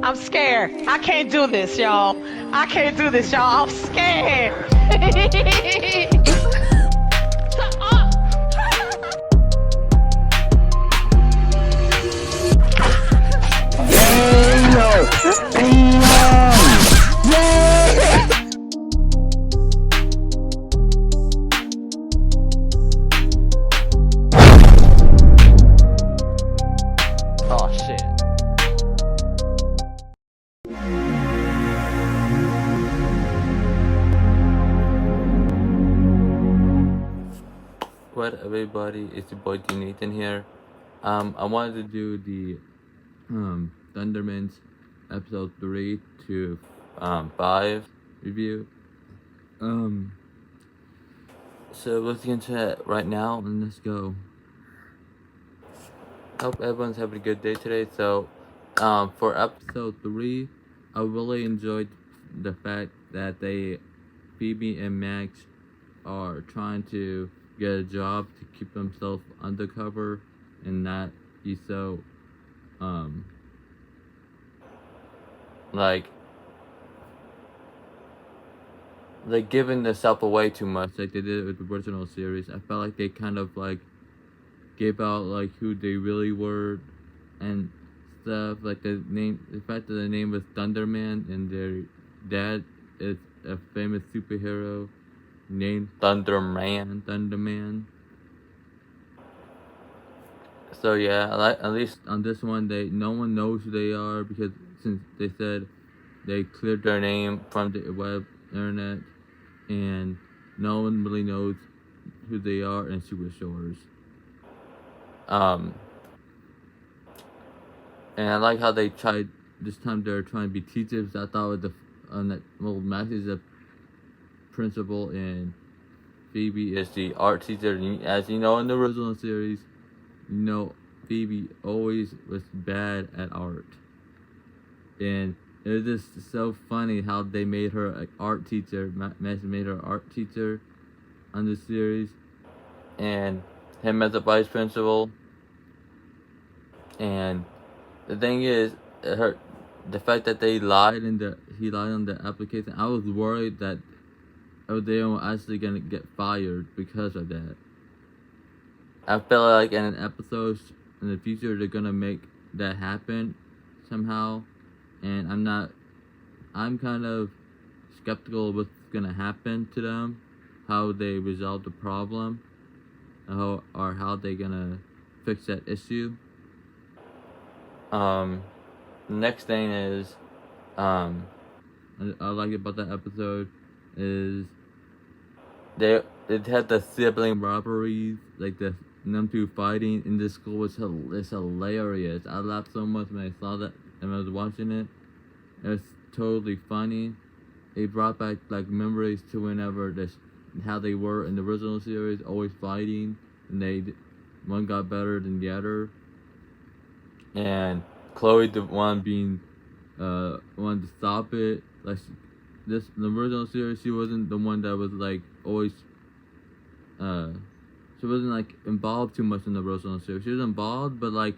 I'm scared. I can't do this, y'all. I can't do this, y'all. I'm scared. Oh shit. What up, everybody? It's your boy D Nathan here. I wanted to do the Thundermans episode 3 to 5 review. So let's get into it right now and let's go. Hope everyone's having a good day today. So for episode 3, I really enjoyed the fact that Phoebe and Max are trying to get a job to keep themselves undercover and not be so like giving themselves away too much like they did with the original series. I felt like they kind of like gave out like who they really were and stuff, like the fact that the name was Thunderman and their dad is a famous superhero named Thunderman. So yeah, at least on this one, no one knows who they are because since they said they cleared their name from the web internet, and no one really knows who they are in Super Shores. And I like how they tried this time. They're trying to be teachers. I thought with Max is the principal and Phoebe is the art teacher. As you know in the original series, Phoebe always was bad at art. And it was just so funny how they made her an art teacher. Max made her an art teacher on the series. And him as a vice principal. And the thing is, the fact that he lied on the application, I was worried that they were actually gonna get fired because of that. I feel like in an episode in the future they're gonna make that happen somehow, and I'm kind of skeptical of what's gonna happen to them, how they resolve the problem, or how they gonna fix that issue. The next thing is, I like about that episode is it had the sibling robberies, like them two fighting in this school was hilarious. I laughed so much when I saw that and I was watching it. It was totally funny. It brought back like memories to whenever how they were in the original series, always fighting, and one got better than the other. And Chloe, the one being wanted to stop it. Like the original series, she wasn't the one that was like always. She wasn't like involved too much in the original series. She was involved, but like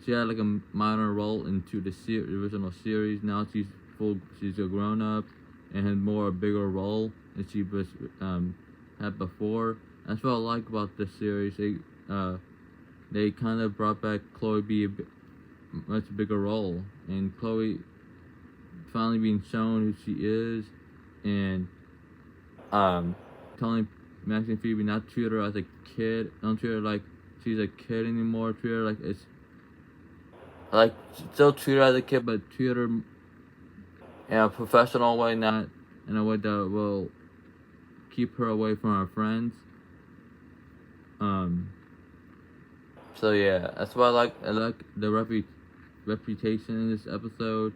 she had like a minor role into the original series. Now she's a grown up and had a bigger role than she was had before. That's what I like about this series. They kind of brought back Chloe be a much bigger role, and Chloe finally being shown who she is, and telling Max and Phoebe not treat her as a kid. Don't treat her like she's a kid anymore. Treat her like still treat her as a kid, but treat her in a professional way, not in a way that will keep her away from her friends. So yeah, that's why I like the reputation in this episode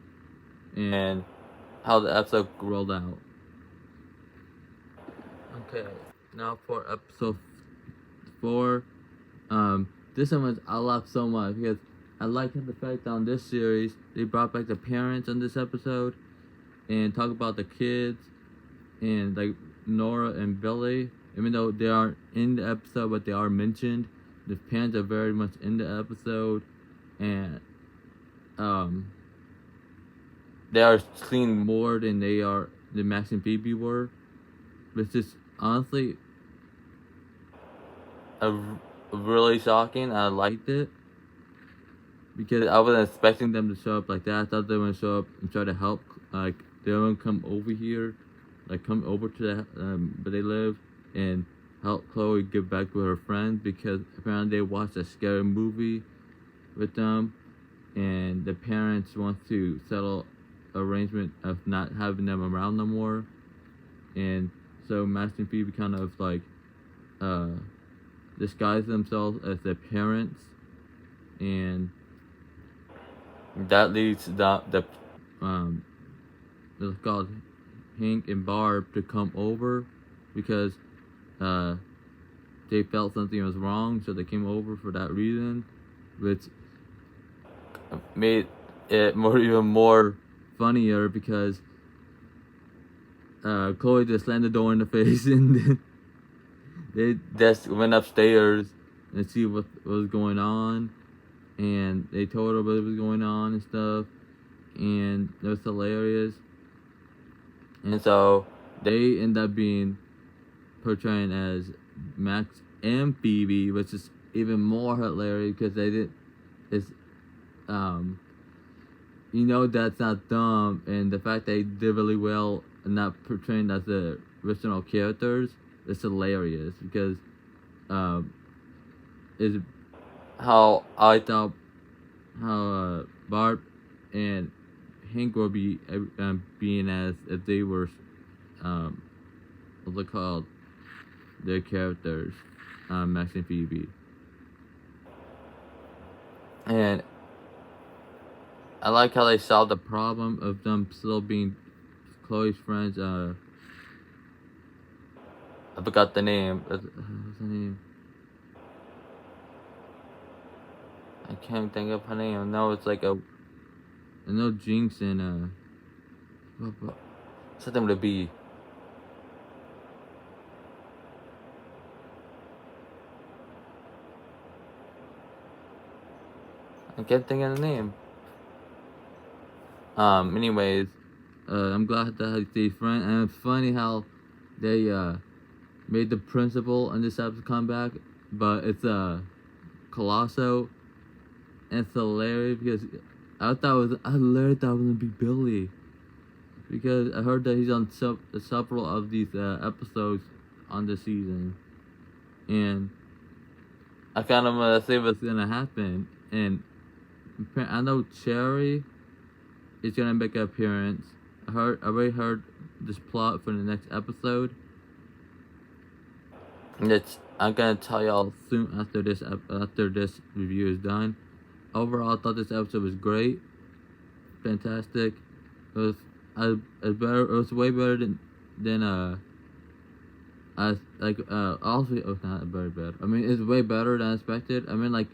and how the episode rolled out. Okay, now for episode 4. This one I laughed so much because I like the fact that on this series they brought back the parents on this episode and talk about the kids and like Nora and Billy, even though they aren't in the episode, but they are mentioned. The parents are very much in the episode, and they are clean more than Max and Phoebe were. Which is honestly really shocking. I liked it because I wasn't expecting them to show up like that. I thought they were gonna show up and try to help. Like they were gonna come over here, like come over to where they live and help Chloe get back with her friends because apparently they watched a scary movie with them, and the parents want to settle arrangement of not having them around no more, and so Max and Phoebe kind of like disguise themselves as their parents, and that leads the it's called Hank and Barb to come over because they felt something was wrong, so they came over for that reason, which made it even more funnier because Chloe just slammed the door in the face and they just went upstairs and see what was going on, and they told her what was going on and stuff, and it was hilarious. And so they end up being portraying as Max and Phoebe, which is even more hilarious because they did it's you know that's not dumb, and the fact they did really well and not portraying as the original characters is hilarious because is how I thought how Barb and Hank will be being as if they were what's it called, their characters, Max and Phoebe. And I like how they solved the problem of them still being Chloe's friends. I forgot the name. What's the name? I can't think of her name. No, it's like I know Jinx and something with a B. I can't think of the name. Anyways, I'm glad that they friends, and it's funny how they made the principal in this episode come back, but it's Colosso, and it's hilarious because I literally thought it was gonna be Billy, because I heard that he's on several of these episodes on the season, and I kind of want to say what's gonna happen, and I know Cherry is gonna make an appearance. I already heard this plot for the next episode. I'm gonna tell y'all soon after this review is done. Overall, I thought this episode was great, fantastic. It was better. It was way better than also it was not very bad. I mean, it's way better than expected. I mean, like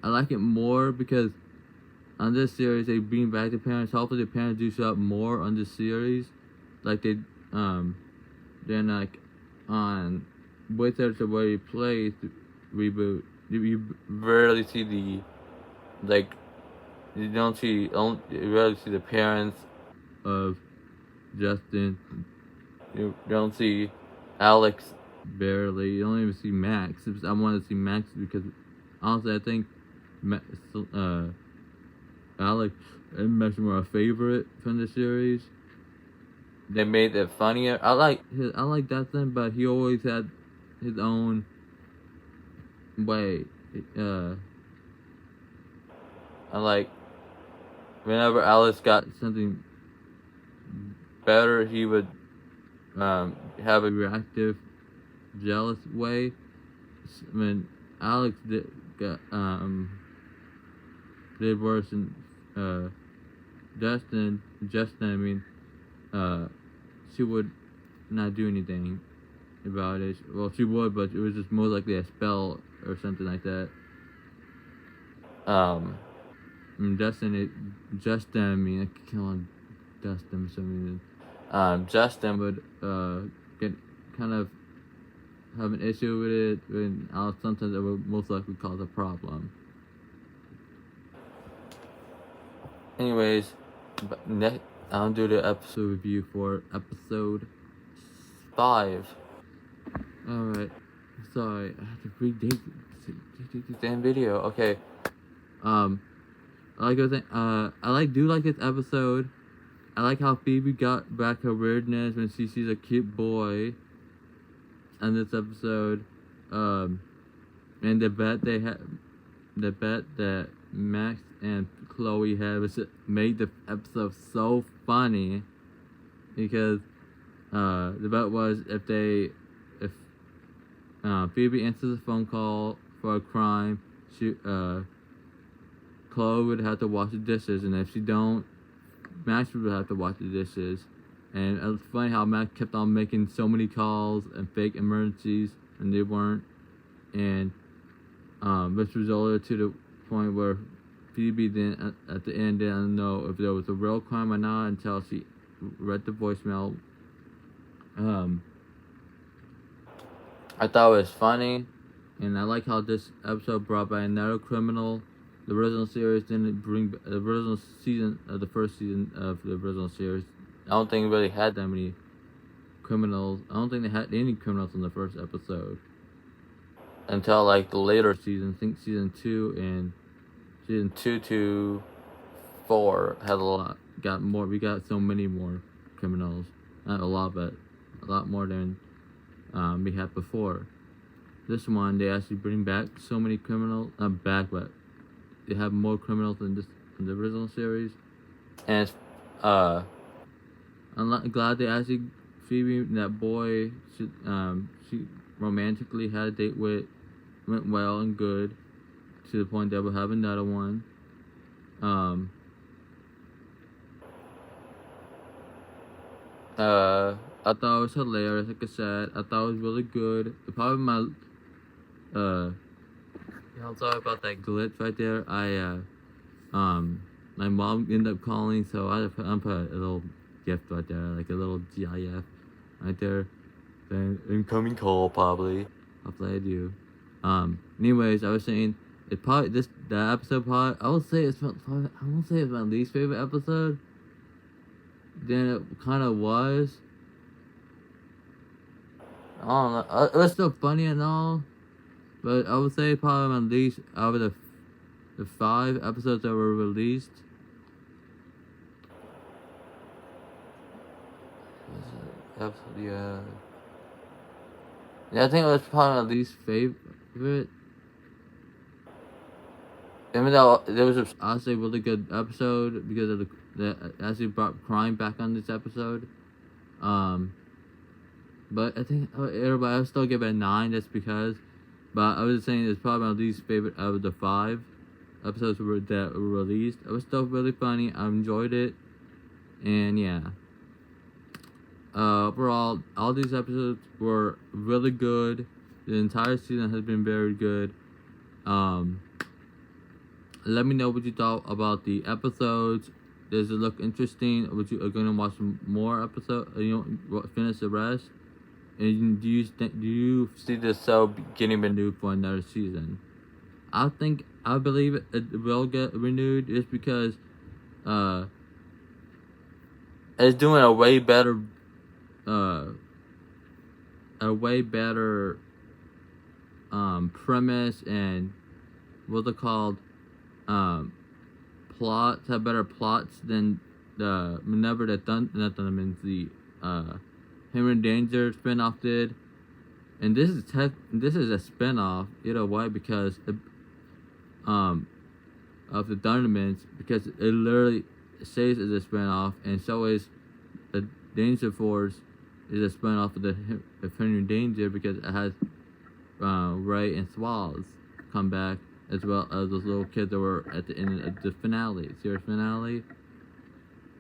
I like it more because on this series they bring back the parents. Hopefully the parents do show up more on this series, like they then like on Wizards of Where He Plays reboot. You rarely see the you rarely see the parents of Justin. You don't see Alex barely. You don't even see Max. I want to see Max because honestly I think Alex and Max were a favorite from the series. They made it funnier. I like Justin, but he always had his own way. I like whenever Alex got something better, he would have a reactive, jealous way. When Alex did worse than Justin, I mean, she would not do anything about it. Well, she would, but it was just more likely a spell or something like that. Justin, I mean, I can't call him Dustin for some reason. Justin would get kind of have an issue with it, and sometimes it would most likely cause a problem. Anyways, But next, I'll do the episode review for episode 5. Alright. Sorry, I have to redate this damn video. Okay. I do like this episode. I like how Phoebe got back her weirdness when she sees a cute boy in this episode. And the bet that Max and Chloe had was made the episode so funny because the bet was if Phoebe answers a phone call for a crime, Chloe would have to wash the dishes, and if she don't, Max would have to wash the dishes. And it's funny how Max kept on making so many calls and fake emergencies, and they weren't. And which resulted to the point where Phoebe then at the end didn't know if there was a real crime or not until she read the voicemail. I thought it was funny, and I like how this episode brought back another criminal. The original series didn't bring the original season of the first season of the original series. I don't think it really had that many criminals. I don't think they had any criminals in the first episode until like the later seasons. I think season 2 and season 2 to 4 had a lot. We got so many more criminals. Not a lot, but a lot more than we had before. This one, they actually bring back so many criminals. Not back, but they have more criminals than in the original series. And it's, I'm glad they actually Phoebe, that boy, she romantically had a date with, went well and good, to the point that we'll have another one. I thought it was hilarious, like I said. I thought it was really good. Probably my, I'm sorry about that glitch right there. My mom ended up calling, so I put a little gift right there, like a little GIF right there. Then incoming call, probably. Hopefully I do. Anyways, I was saying, that episode probably, I won't say it's my least favorite episode. Then it kind of was. I don't know. It was still funny and all, but I would say probably my least out of the 5 episodes that were released. Yeah, I think it was probably my least favorite. Even though there was honestly a really good episode because of the actually brought crime back on this episode. But I think everybody, I'll still give it a 9 just because. But I was saying it's probably my least favorite out of the 5 episodes that were released. It was still really funny. I enjoyed it. And yeah. Overall, all these episodes were really good. The entire season has been very good. Let me know what you thought about the episodes. Does it look interesting? Would you are gonna watch more episodes? Finish the rest? And do you see this show getting renewed for another season? I believe it will get renewed just because it's doing a way better premise, and what's it called, plots, have better plots than whenever the Thundermans, the Henry Danger spinoff did. And this is a spinoff either way because of the Thundermans, because it literally says it's a spinoff, and so is the Danger Force is a spinoff of Henry Danger because it has Ray and Swallows come back, as well as those little kids that were at the end of the series finale.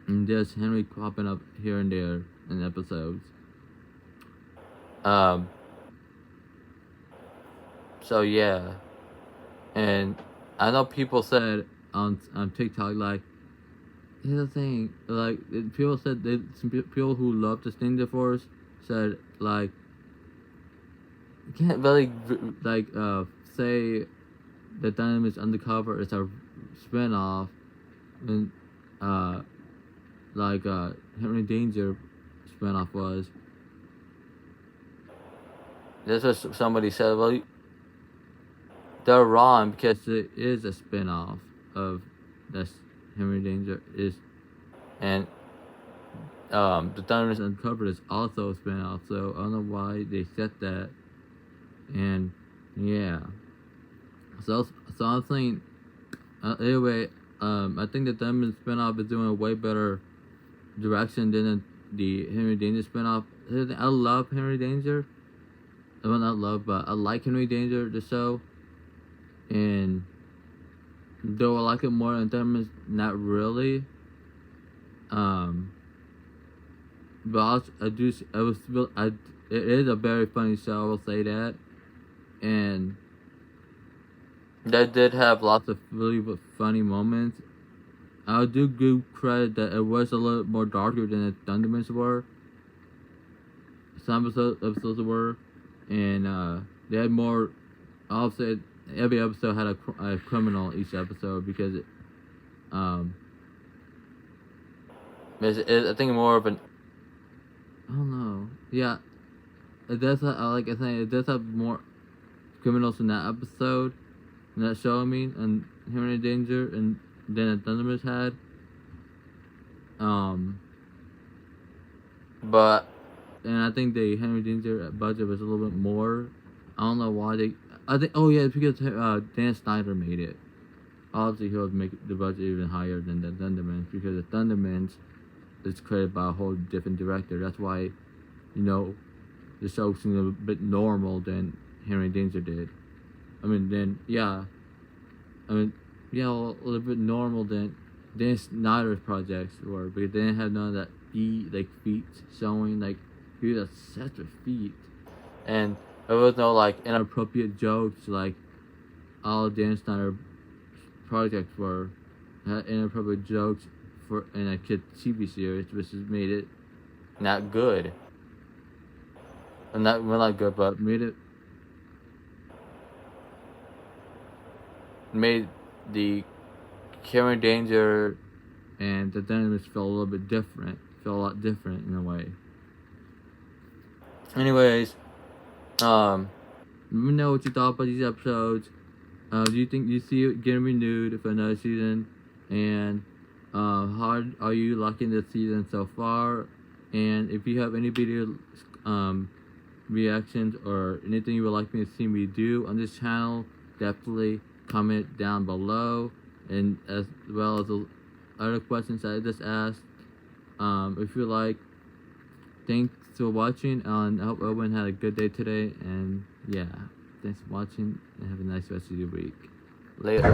And there's Henry popping up here and there in episodes. So yeah. And I know people said on TikTok, like, here's the thing, like, people said some people who love the Danger Force said, like, you can't really like say that Thundermans Undercover is a spinoff, and like Henry Danger spinoff was. This was somebody said, well, they're wrong because it is a spinoff of this Henry Danger is, and the Thundermans Undercover is also a spinoff. So I don't know why they said that, and yeah. So I'm saying anyway. I think the Thundermans spinoff is doing a way better direction than the Henry Danger spinoff. I love Henry Danger. Well, not love, but I like Henry Danger, the show. And though I like it more than Thundermans, not really. But it is a very funny show, I will say that. And that did have lots of really funny moments. I do give credit that it was a little more darker than the Thundermans were. Some episodes were. And they had more. Also, every episode had a criminal each episode because I think more of an. I don't know. Yeah, it does. Like I say, it does have more criminals in that episode, in that show. I mean, and Henry Danger, and then the Thundermans had. But. And I think the Henry Danger budget was a little bit more. I don't know why they. I think. Oh yeah, it's because Dan Snyder made it. Obviously, he would make the budget even higher than the Thundermans because the Thundermans is created by a whole different director. That's why, the show seemed a bit normal than Henry Danger did. A little bit normal than Dan Snyder's projects were because they didn't have none of that feet showing like. He was obsessed with feet, and there was no inappropriate jokes like all Dan Snyder projects were had inappropriate jokes in a kid TV series, which has made it not good. And not good, but made the Henry Danger and the Thundermans feel a little bit different, feel a lot different in a way. Anyways, let me know what you thought about these episodes. Do you think you see it getting renewed for another season? And how are you liking this season so far? And if you have any video reactions or anything you would like me to see me do on this channel, definitely comment down below. And as well as the other questions that I just asked. If you like, thanks for watching, and I hope everyone had a good day today. And yeah, thanks for watching, and have a nice rest of your week. Later.